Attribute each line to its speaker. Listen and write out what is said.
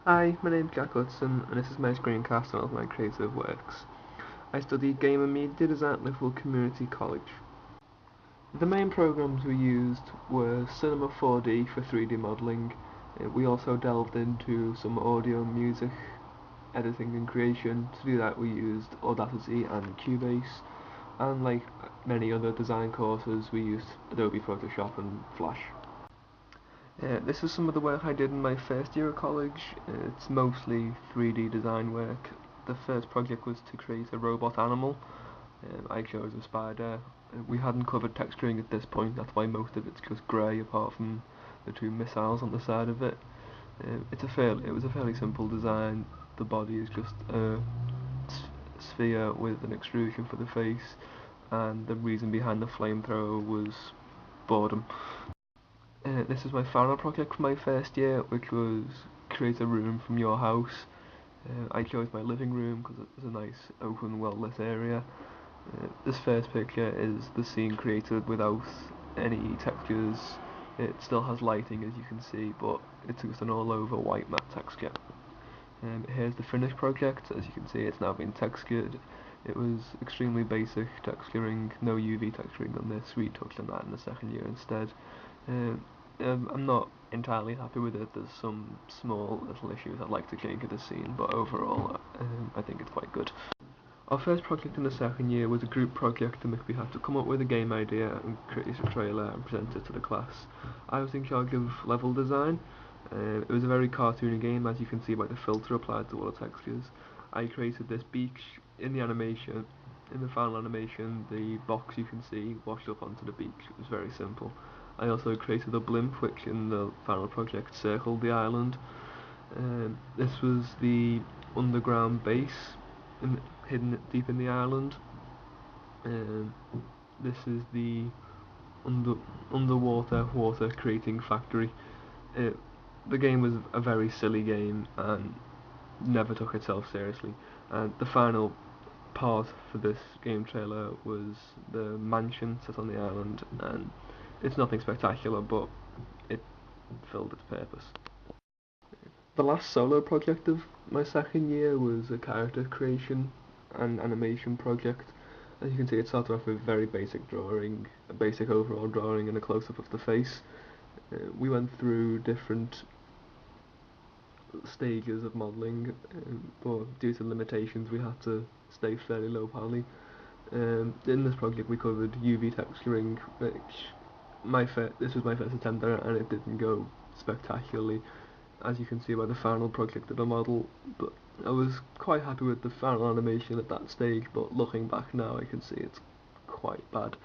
Speaker 1: Hi, my name's Jack Hudson, and this is my screencast on all of my creative works. I study game and media design at Liverpool Community College. The main programs we used were Cinema 4D for 3D modelling. We also delved into some audio and music editing and creation. To do that we used Audacity and Cubase, and like many other design courses we used Adobe Photoshop and Flash. This is some of the work I did in my first year of college. It's mostly 3D design work. The first project was to create a robot animal. I chose a spider. We hadn't covered texturing at this point, that's why most of it's just grey apart from the two missiles on the side of it. It was a fairly simple design. The body is just a sphere with an extrusion for the face, and the reason behind the flamethrower was boredom. This is my final project for my first year, which was create a room from your house. I chose my living room because it was a nice open, well lit area. This first picture is the scene created without any textures. It still has lighting as you can see, but it's just an all over white matte texture. Here's the finished project. As you can see, it's now been textured. It was extremely basic texturing, no UV texturing on this. We touched on that in the second year instead. Um, I'm not entirely happy with it. There's some small little issues I'd like to change with the scene, but overall, I think it's quite good. Our first project in the second year was a group project in which we had to come up with a game idea and create a trailer and present it to the class. I was in charge of level design. It was a very cartoony game, as you can see by the filter applied to all the textures. I created this beach in the animation. In the final animation, the box you can see washed up onto the beach. It was very simple. I also created a blimp, which in the final project circled the island. This was the underground base hidden deep in the island. Um, this is the under underwater water creating factory. It, the game was a very silly game and never took itself seriously. And the final part for this game trailer was the mansion set on the island, and it's nothing spectacular, but it filled its purpose. The last solo project of my second year was a character creation and animation project. As you can see, it started off with very basic drawing, a basic overall drawing and a close-up of the face. We went through different stages of modelling, but due to limitations we had to stay fairly low poly. In this project we covered UV texturing, which this was my first attempt at it and it didn't go spectacularly, as you can see by the final project of the model, but I was quite happy with the final animation at that stage, but looking back now I can see it's quite bad.